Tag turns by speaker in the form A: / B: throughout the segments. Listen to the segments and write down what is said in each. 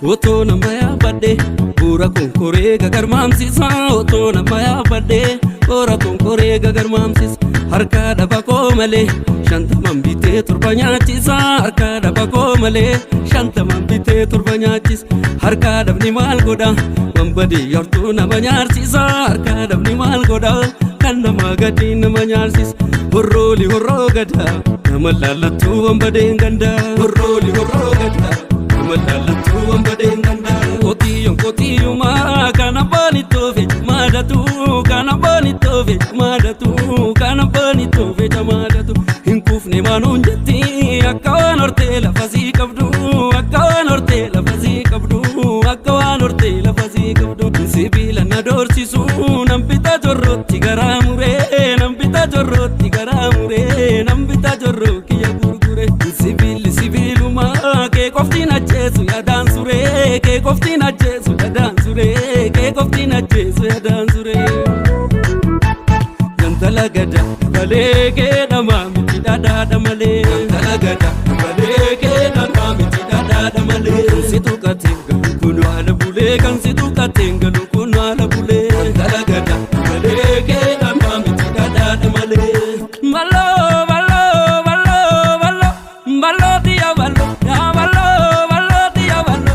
A: Otona maya bade, ora konkore gagar mamsisa. Otona maya bade, ora konkore gagar mamsis. Harka daba ko male, shanta mambite turbanya chisa. Harka daba ko male, shanta mambite turbanya chis. Harka dabni mal goda, mambadi yortu na banyar chisa. Harka dabni mal goda, kanna magadi na banyar sis. Horroli horro gada, namallalatu mambade ganda. Horroli horro gada. Malalatu ambadenganda Kotiyo ma kana bonito ve madatu kana bonito ve madatu kana bonito ve madatu hinkufne manunjati akawan orte la fazi kabdu akawan orte la fazi kabdu akawan orte la fazi kabdu sibila nadorsi su nampita jorroti garamure nampita jorroti garamure nampita jorroki ya gurgure sibilu ma ke koftina Jesu ya dansure ke koftina Jesu ya dansure ke koftina Jesu ya dansure Yantala gada baleke na mami dada male Yantala gada baleke na mami dada male Situ katenga kuno ala bule kan situ katenga kuno ala bule Yantala gada baleke na mami dada male Malo malo malo malo malo dia malo ya malo Ballo tia ballo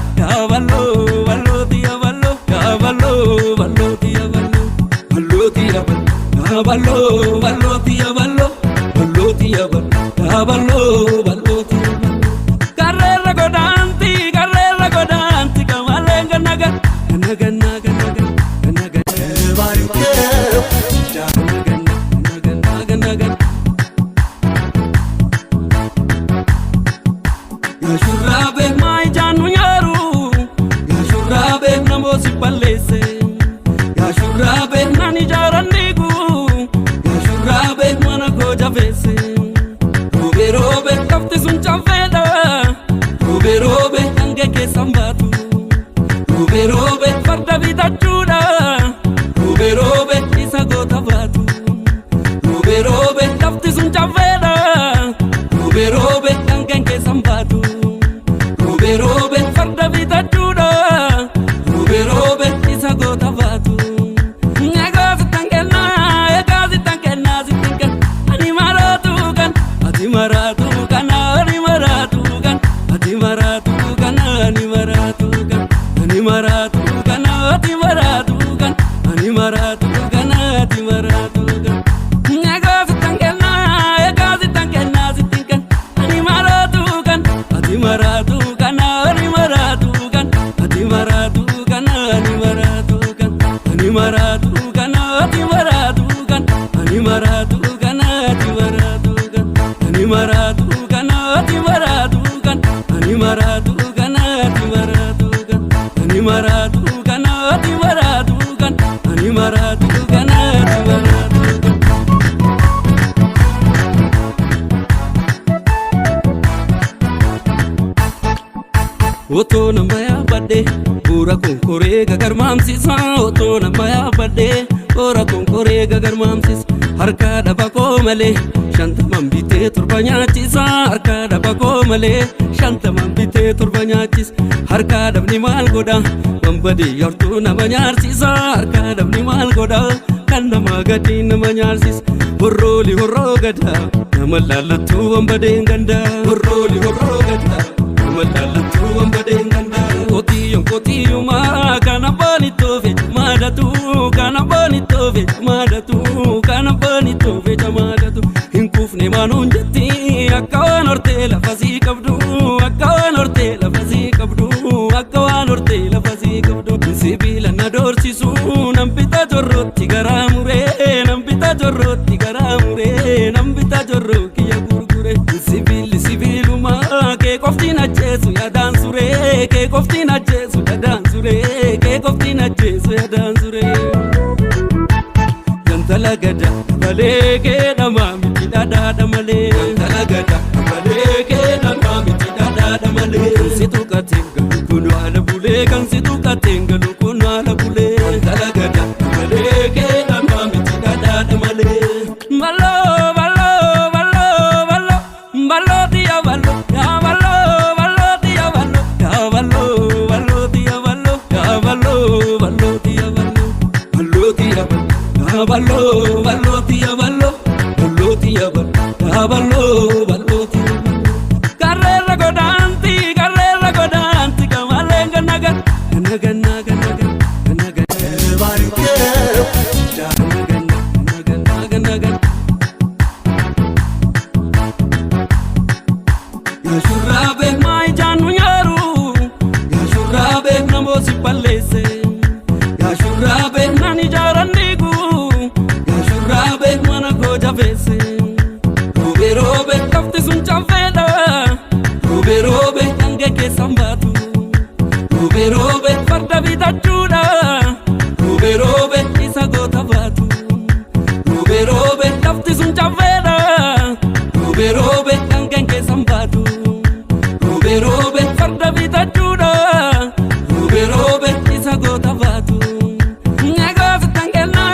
A: tia ballo Carrera godanti kamalenga naga Ya shurabe mai janu nyaru Ya shurabe namosi palese Ya shurabe nani jarandigu Javese robe kafte sun chaveda robe ange ke sambatu robe farda vida chuda robe isago tabatu robe kafte sun chaveda robe ange ke sambatu robe farda vida chuda robe isago tabatu Otona maya bade, ora konkore gagar mamsisa. Otona maya bade, ora konkore gagar mamsis. Harka daba ko male, shanta mambite turbanya chisa. Harka daba ko male, shanta mambite turbanya chis. Harka dabni mal goda, mambadi yortu na banyar chisa. Harka dabni mal goda, kanna magadi na banyar sis. Horroli horro gada, namallalatu ambade ganda. Horroli horro gada. Malalatu ambadenganda Kotiyo ma kana bonito ve madatu kana bonito ve madatu kana bonito ve madatu hinkufne manunjati akawan orte la fazi kabdu akawan orte la fazi kabdu akawan orte la fazi kabdu sibila nadorsi su nampita jorroti garamure nampita jorroti garamure nampita jorroki ya gurgure sibilu ma ke koftina Jesu ya dansure ke koftina Jesu ya dansure ke koftina Jesu ya dansure Yantala gada baleke na mami dada male Yantala gada baleke na mami dada male Situ katenga kuno ala bule kan situ katenga kuno ala bule Yantala gada baleke na mami dada male Malo ballo dia ballo ya ballo dia ballo Shurrabe mai janu nyaru ya shurrabe namo si palese ya shurrabe nani jarandigu ya shurrabe mana ko javese robe robe kafte sun chamfeda robe robe ange ke sambatu robe robe farda vida chuda robe robe isa gota vatu robe robe kafte sun chamfeda robe robe ange ke sambatu robe robe farda vida chuda robe robe isa gota vatu nagazi tangena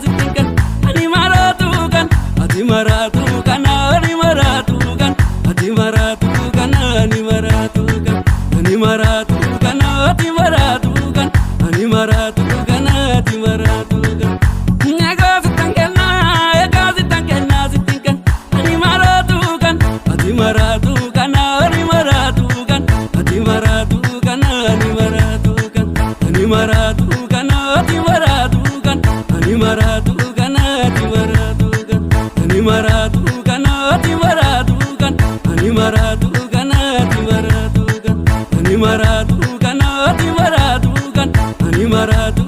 A: zitinken ani maratu kan ani maratu kan ani maratu kan ani maratu kan ani maratu kan ani maratu kan ani maratu kan ani maratu kan ani maratu kan nagazi tangena zitinken ani maratu kan ani maratu kan ani maratu kan ani maratu kan ani maratu kan ani maratu kan ani maratu kan ani maratu kan ani maratu kan ani maratu kan ani maratu kan ani maratu kan ani maratu kan ani maratu kan ani maratu kan ani maratu